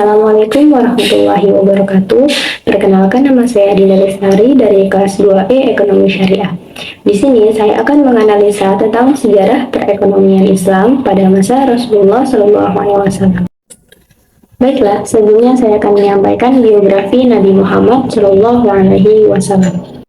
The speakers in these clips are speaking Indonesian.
Assalamualaikum warahmatullahi wabarakatuh. Perkenalkan, nama saya Dinda Lestari dari kelas 2E Ekonomi Syariah. Di sini saya akan menganalisa tentang sejarah perekonomian Islam pada masa Rasulullah SAW. Baiklah, sebelumnya saya akan menyampaikan biografi Nabi Muhammad SAW.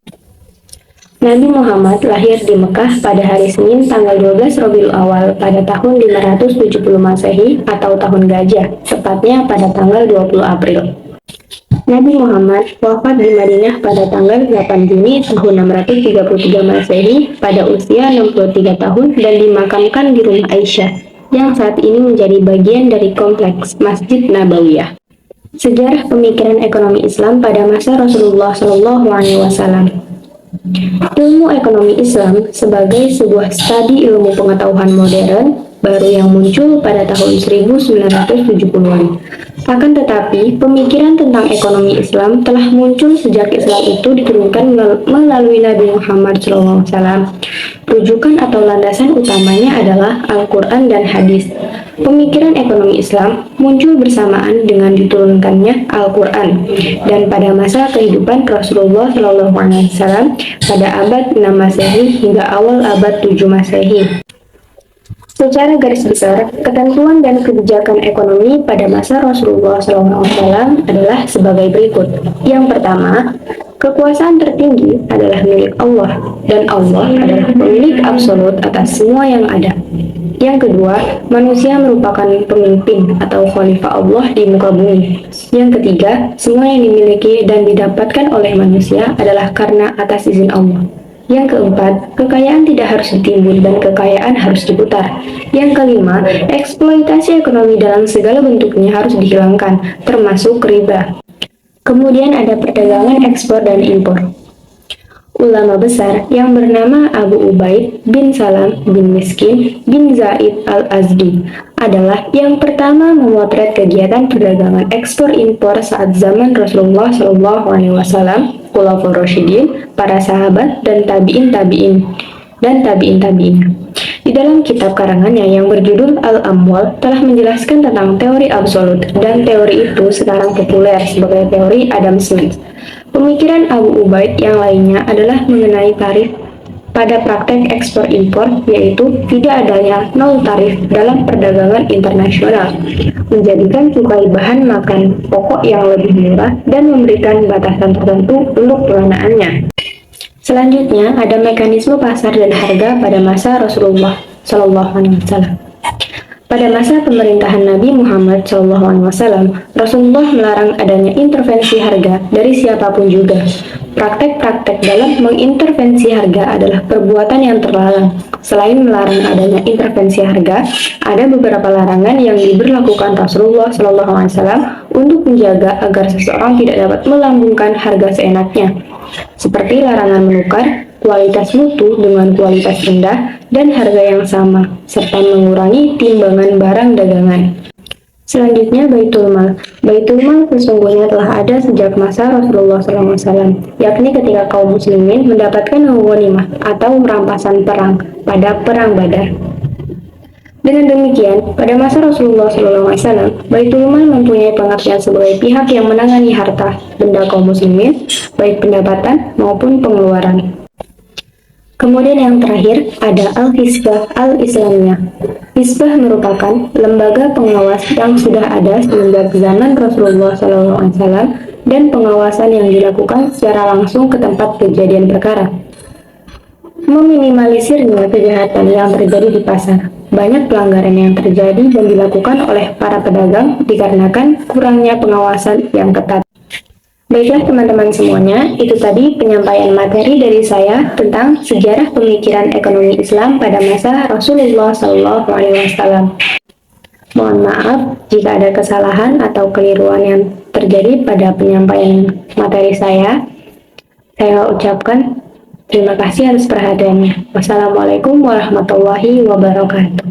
Nabi Muhammad lahir di Mekah pada hari Senin tanggal 12 Rabiul Awal pada tahun 570 Masehi atau tahun gajah, tepatnya pada tanggal 20 April. Nabi Muhammad wafat di Madinah pada tanggal 8 Juni tahun 633 Masehi pada usia 63 tahun dan dimakamkan di rumah Aisyah yang saat ini menjadi bagian dari kompleks Masjid Nabawiyah. Sejarah pemikiran ekonomi Islam pada masa Rasulullah SAW. Ilmu ekonomi Islam sebagai sebuah studi ilmu pengetahuan modern baru yang muncul pada tahun 1970-an. Akan tetapi, pemikiran tentang ekonomi Islam telah muncul sejak Islam itu diturunkan melalui Nabi Muhammad SAW. Rujukan atau landasan utamanya adalah Al-Quran dan Hadis. Pemikiran ekonomi Islam muncul bersamaan dengan diturunkannya Al-Quran dan pada masa kehidupan Rasulullah SAW pada abad 6 Masehi hingga awal abad 7 Masehi. Secara garis besar, ketentuan dan kebijakan ekonomi pada masa Rasulullah SAW adalah sebagai berikut. Yang pertama, kekuasaan tertinggi adalah milik Allah, dan Allah adalah pemilik absolut atas semua yang ada. Yang kedua, manusia merupakan pemimpin atau khalifah Allah di muka bumi. Yang ketiga, semua yang dimiliki dan didapatkan oleh manusia adalah karena atas izin Allah. Yang keempat, kekayaan tidak harus ditimbun dan kekayaan harus diputar. Yang kelima, eksploitasi ekonomi dalam segala bentuknya harus dihilangkan, termasuk riba. Kemudian ada perdagangan ekspor dan impor. Ulama besar yang bernama Abu Ubaid bin Salam bin Miskin bin Zaid al-Azdi adalah yang pertama memotret kegiatan perdagangan ekspor impor saat zaman Rasulullah SAW, Khulafaur Rasyidin, para sahabat dan tabi'in. Di dalam kitab karangannya yang berjudul Al-Amwal telah menjelaskan tentang teori absolut dan teori itu sekarang populer sebagai teori Adam Smith. Pemikiran Abu Ubaid yang lainnya adalah mengenai tarif pada praktek ekspor impor, yaitu tidak adanya nol tarif dalam perdagangan internasional, menjadikan cukai bahan makan pokok yang lebih murah dan memberikan batasan tertentu untuk penggunaannya. Selanjutnya ada mekanisme pasar dan harga pada masa Rasulullah SAW. Pada masa pemerintahan Nabi Muhammad SAW, Rasulullah melarang adanya intervensi harga dari siapapun juga. Praktek-praktek dalam mengintervensi harga adalah perbuatan yang terlarang. Selain melarang adanya intervensi harga, ada beberapa larangan yang diberlakukan Rasulullah SAW untuk menjaga agar seseorang tidak dapat melambungkan harga seenaknya, seperti larangan menukar kualitas mutu dengan kualitas rendah dan harga yang sama, serta mengurangi timbangan barang dagangan. Selanjutnya, Baitul Mal. Baitul Mal sesungguhnya telah ada sejak masa Rasulullah SAW, yakni ketika kaum muslimin mendapatkan ghanimah atau rampasan perang pada Perang Badar. Dengan demikian, pada masa Rasulullah SAW, Baitul Mal mempunyai pengertian sebagai pihak yang menangani harta benda kaum muslimin, baik pendapatan maupun pengeluaran. Kemudian yang terakhir ada Al-Hisbah Al-Islamiyah. Hisbah merupakan lembaga pengawas yang sudah ada semenjak zaman Rasulullah SAW dan pengawasan yang dilakukan secara langsung ke tempat kejadian perkara. Meminimalisirnya kejahatan yang terjadi di pasar. Banyak pelanggaran yang terjadi dan dilakukan oleh para pedagang dikarenakan kurangnya pengawasan yang ketat. Baiklah teman-teman semuanya, itu tadi penyampaian materi dari saya tentang sejarah pemikiran ekonomi Islam pada masa Rasulullah SAW. Mohon maaf jika ada kesalahan atau keliruan yang terjadi pada penyampaian materi saya. Saya ucapkan terima kasih atas perhatiannya. Wassalamualaikum warahmatullahi wabarakatuh.